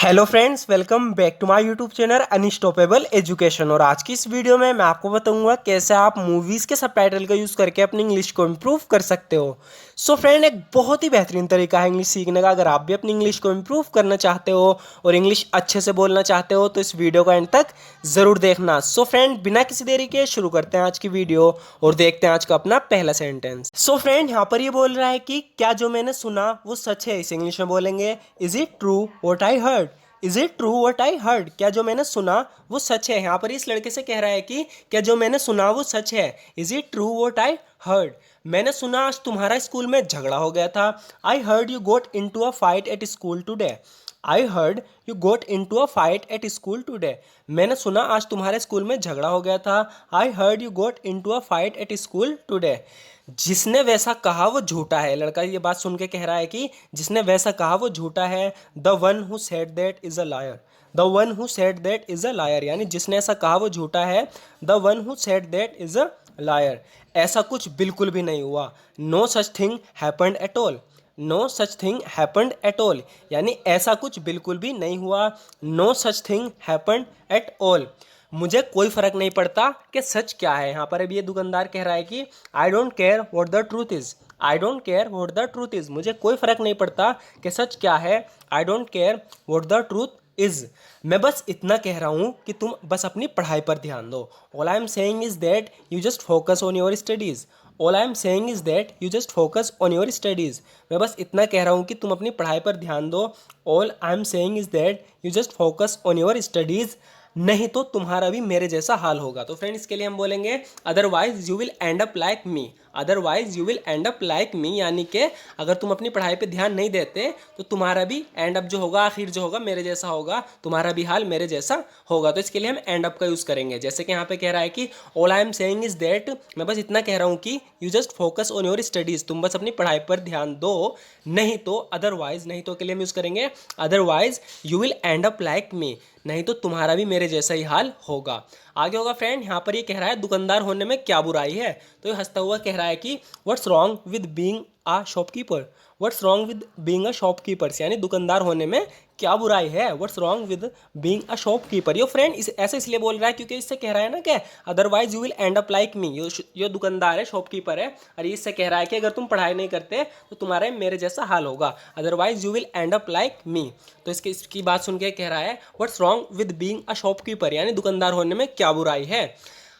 Hello friends, welcome back to my YouTube channel unstoppable education. और आज की इस वीडियो में मैं आपको बताऊंगा कैसे आप मूवीज़ के सबटाइटल का यूज़ करके अपनी इंग्लिश को इम्प्रूव कर सकते हो। सो फ्रेंड, एक बहुत ही बेहतरीन तरीका है इंग्लिश सीखने का। अगर आप भी अपनी इंग्लिश को इम्प्रूव करना चाहते हो और इंग्लिश अच्छे से बोलना चाहते हो तो इस वीडियो का एंड तक ज़रूर देखना। सो फ्रेंड, बिना किसी देरी के शुरू करते हैं आज की वीडियो और देखते हैं आज का अपना पहला सेंटेंस। सो फ्रेंड, यहाँ पर ये बोल रहा है कि क्या जो मैंने सुना वो सच है। इसे इंग्लिश में बोलेंगे, is it true what I heard. Is it true what I heard, क्या जो मैंने सुना वो सच है। यहाँ पर इस लड़के से कह रहा है कि क्या जो मैंने सुना वो सच है। Is it true what I heard. मैंने सुना आज तुम्हारा स्कूल में झगड़ा हो गया था। I heard you got into a fight at school today. I heard you got into a fight at school today. मैंने सुना आज तुम्हारे स्कूल में झगड़ा हो गया था। I heard you got into a fight at school today. जिसने वैसा कहा वो झूठा है। लड़का ये बात सुन के कह रहा है कि जिसने वैसा कहा वो झूठा है। The one who said that is a liar. The one who said that is a liar, यानी जिसने ऐसा कहा वो झूठा है। The one who said that is a liar. ऐसा कुछ बिल्कुल भी नहीं हुआ। No such thing happened at all. No such thing happened at all, यानी ऐसा कुछ बिल्कुल भी नहीं हुआ। No such thing happened at all. मुझे कोई फर्क नहीं पड़ता कि सच क्या है। यहाँ पर अभी ये दुकानदार कह रहा है कि I don't care what the truth is. I don't care what the truth is, मुझे कोई फर्क नहीं पड़ता कि सच क्या है। I don't care what the truth is. मैं बस इतना कह रहा हूँ कि तुम बस अपनी पढ़ाई पर ध्यान दो। All I am saying is that you just focus on your studies. All I am saying is that you just focus on your studies. मैं बस इतना कह रहा हूँ कि तुम अपनी पढ़ाई पर ध्यान दो। All I am saying is that you just focus on your studies, नहीं तो तुम्हारा भी मेरे जैसा हाल होगा। तो फ्रेंड, इसके लिए हम बोलेंगे otherwise you will end up like me. Otherwise you will end up like मी, यानी कि अगर तुम अपनी पढ़ाई पे ध्यान नहीं देते तो तुम्हारा भी एंड अप जो होगा, आखिर जो होगा मेरे जैसा होगा। तुम्हारा भी हाल मेरे जैसा होगा। तो इसके लिए हम एंड अप का यूज़ करेंगे। जैसे कि यहाँ पे कह रहा है कि all I am saying is that, मैं बस इतना कह रहा हूँ कि you just focus on your studies, तुम बस अपनी पढ़ाई पर ध्यान दो। नहीं तो अदरवाइज, नहीं तो के लिए हम यूज़ करेंगे otherwise you will end up like मी, नहीं तो तुम्हारा भी मेरे जैसा ही हाल होगा। आगे होगा फ्रेंड, यहाँ पर ये कह रहा है दुकानदार होने में क्या बुराई है। तो ये हंसता हुआ कह रहा है कि what's wrong with being a shopkeeper. What's wrong with being a shopkeeper, यानी दुकानदार होने में क्या बुराई है। What's wrong with being a shopkeeper. Yo friend ऐसे इसलिए बोल रहा है क्योंकि इससे कह रहा है ना कि otherwise you will end up like me. यो दुकानदार है, शॉपकीपर है, और इससे कह रहा है कि अगर तुम पढ़ाई नहीं करते तो तुम्हारे मेरे जैसा हाल होगा। Otherwise you will end up like मी। तो इसकी बात सुन के कह रहा है what's wrong with being a shopkeeper, यानी दुकानदार होने में क्या बुराई है।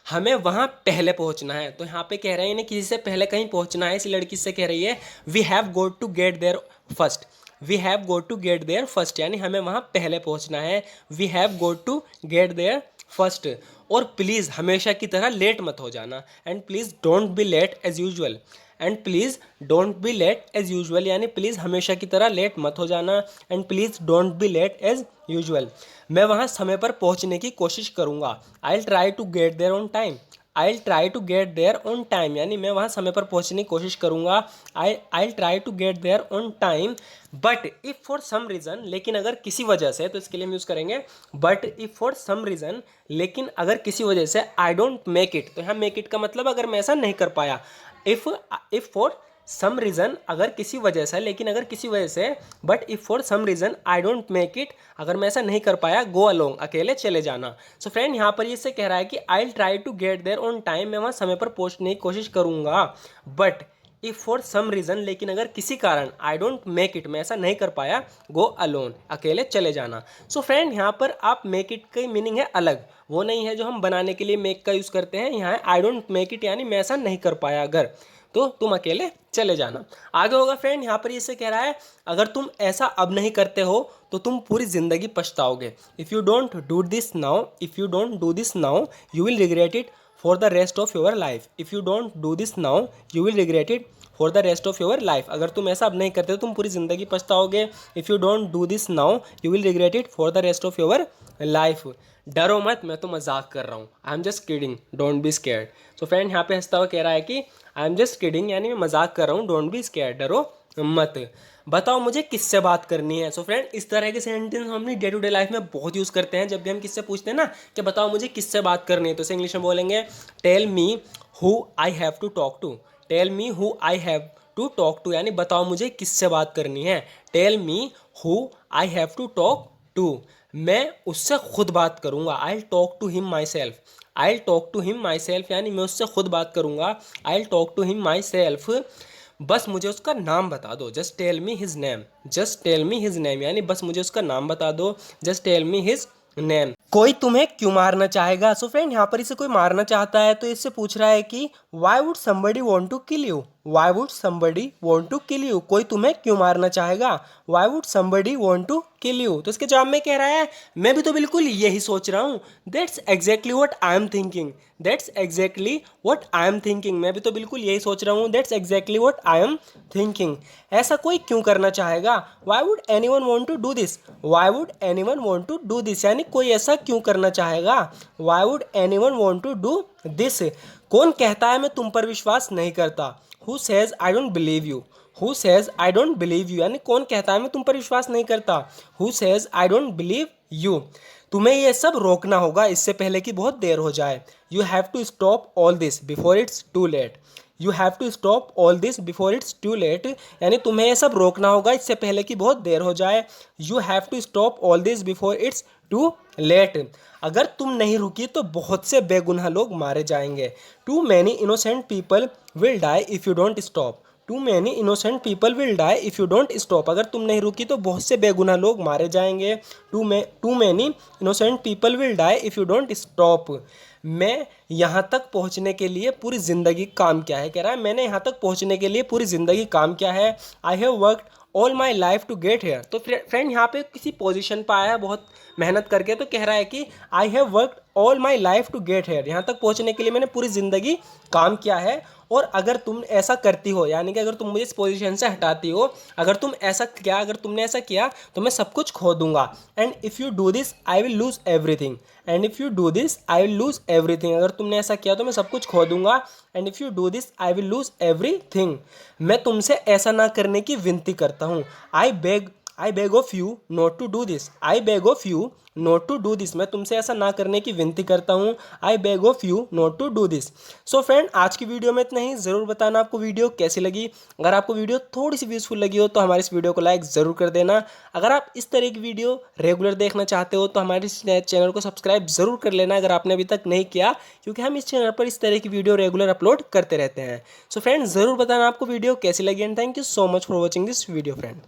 हमें वहाँ पहले पहुँचना है। तो यहाँ पे कह रहे हैं इन्हें किसी से पहले कहीं पहुँचना है। इस लड़की से कह रही है we have got to get there first. We have got to get there first, यानी हमें वहाँ पहले पहुँचना है। We have got to get there first. और प्लीज़ हमेशा की तरह लेट मत हो जाना। And please don't be late as usual. And please don't be late as usual, यानी प्लीज़ हमेशा की तरह लेट मत हो जाना। And please don't be late as usual. मैं वहाँ समय पर पहुँचने की कोशिश करूँगा। I try to get there on time. I try to get there on time, यानी मैं वहाँ समय पर पहुँचने की कोशिश करूँगा। I try to get there on time but if for some reason, लेकिन अगर किसी वजह से, तो इसके लिए हम यूज़ करेंगे but if for some reason, लेकिन अगर किसी वजह से आई डोंट मेक इट। तो यहाँ मेक इट का मतलब अगर मैं ऐसा नहीं कर पाया। इफ़ फॉर सम रीज़न, अगर किसी वजह से, लेकिन अगर किसी वजह से, but if for some reason I don't make it, अगर मैं ऐसा नहीं कर पाया, गो अलोंग, अकेले चले जाना। सो फ्रेंड, यहाँ पर ये से कह रहा है कि I try to get there on time, मैं वहाँ समय पर पहुँचने की कोशिश करूँगा। But if for some reason, लेकिन अगर किसी कारण आई डोंट मेक इट, मैं ऐसा नहीं कर पाया, गो अलोन, अकेले चले जाना। सो फ्रेंड, यहाँ पर आप मेक इट की मीनिंग है अलग, वो नहीं है जो हम बनाने के लिए मेक का यूज़ करते हैं। यहाँ आई डोंट मेक इट, यानी मैं ऐसा नहीं कर पाया अगर, तो तुम अकेले चले जाना। आगे होगा फ्रेंड, यहाँ पर इससे कह रहा है अगर तुम ऐसा अब नहीं करते हो तो तुम पूरी ज़िंदगी पछताओगे। If you don't do this now, if you don't do this now you will regret it for the rest of your life. If you don't do this now you will regret it for the rest of your life. अगर तुम ऐसा अब नहीं करते तो तुम पूरी ज़िंदगी पछताओगे। If you don't do this now you will regret it for the rest of your life. डरो मत, मैं तो मजाक कर रहा हूँ। I am just kidding, don't be scared. So friend, यहाँ पे हंसता हुआ कह रहा है कि आई एम जस्ट किडिंग, यानी मैं मजाक कर रहा हूँ, डोंट बी स्केयर्ड, डरो मत। बताओ मुझे किससे बात करनी है। सो फ्रेंड, इस तरह के सेंटेंस हम अपनी डे टू डे लाइफ में बहुत यूज़ करते हैं। जब भी हम किससे पूछते हैं ना कि बताओ मुझे किससे बात करनी है, तो इसे इंग्लिश में बोलेंगे tell me who I have to talk to. Tell me who I have to talk to, यानी बताओ मुझे किससे बात करनी है। Tell me who I have to talk to, मैं उससे खुद बात करूँगा। I talk to him myself. I talk to him myself यानी मैं उससे खुद बात करूँगा। I talk to him myself, बस मुझे उसका नाम बता दो। Just tell me his name. Just tell me his name यानी बस मुझे उसका नाम बता दो। Just tell me his name. कोई तुम्हें क्यों मारना चाहेगा? सो फ्रेंड यहाँ पर इसे कोई मारना चाहता है तो इससे पूछ रहा है कि why would somebody want to kill you. Why would somebody want to kill you, कोई तुम्हें क्यों मारना चाहेगा? Why would somebody want to kill you. तो इसके जवाब में कह रहा है मैं भी तो बिल्कुल यही सोच रहा हूँ। That's exactly what I am thinking. That's exactly what I am thinking, मैं भी तो बिल्कुल यही सोच रहा हूँ। That's exactly what I am thinking. ऐसा कोई क्यों करना चाहेगा? Why would anyone want to do this. Why would anyone want to do this यानी कोई ऐसा क्यों करना चाहेगा? Why would anyone want to do this. कौन कहता है मैं तुम पर विश्वास नहीं करता? Who says I don't believe you. Who says I don't believe you यानी कौन कहता है मैं तुम पर विश्वास नहीं करता? Who says I don't believe you. तुम्हें ये सब रोकना होगा इससे पहले कि बहुत देर हो जाए। You have to stop all this before it's too late. You have to stop all this before it's too late यानी तुम्हें ये सब रोकना होगा इससे पहले कि बहुत देर हो जाए। You have to stop all this before it's too late. अगर तुम नहीं रुकी तो बहुत से बेगुनाह लोग मारे जाएंगे। Too many innocent people will die if you don't stop. Too many innocent people will die if you don't stop. अगर तुम नहीं रुकी तो बहुत से बेगुनाह लोग मारे जाएंगे। Too many innocent people will die if you don't stop. मैं यहाँ तक पहुँचने के लिए पूरी ज़िंदगी काम किया है। कह रहा है मैंने यहाँ तक पहुँचने के लिए पूरी ज़िंदगी काम किया है। I have worked all my life to get here. तो फ्रेंड यहाँ पे किसी पोजीशन पर आया है बहुत मेहनत करके, तो कह रहा है कि I have worked all my life to get here. यहाँ तक पहुँचने के लिए मैंने पूरी ज़िंदगी काम किया है। और अगर तुम ऐसा करती हो यानी कि अगर तुम मुझे इस पोजीशन से हटाती हो, अगर तुमने ऐसा किया तो मैं सब कुछ खो दूंगा। And if you do this I will lose everything. And if you do this I will lose everything. अगर तुमने ऐसा किया तो मैं सब कुछ खो दूंगा। And if you do this I will lose everything. मैं तुमसे ऐसा ना करने की विनती करता हूँ। I beg of you not to do this. I beg of you not to do this. मैं तुमसे ऐसा ना करने की विनती करता हूँ। I beg of you not to do this. So friend आज की वीडियो में इतना ही। ज़रूर बताना आपको वीडियो कैसी लगी। अगर आपको वीडियो थोड़ी सी यूज़फुल लगी हो तो हमारे इस वीडियो को लाइक ज़रूर कर देना। अगर आप इस तरह की वीडियो रेगुलर देखना चाहते हो तो हमारे इस चैनल को सब्सक्राइब ज़रूर कर लेना अगर आपने अभी तक नहीं किया, क्योंकि हम इस चैनल पर इस तरह की वीडियो रेगुलर अपलोड करते रहते हैं। सो फ्रेंड ज़रूर बताना आपको वीडियो कैसी लगी। And thank you so much for watching this video friend.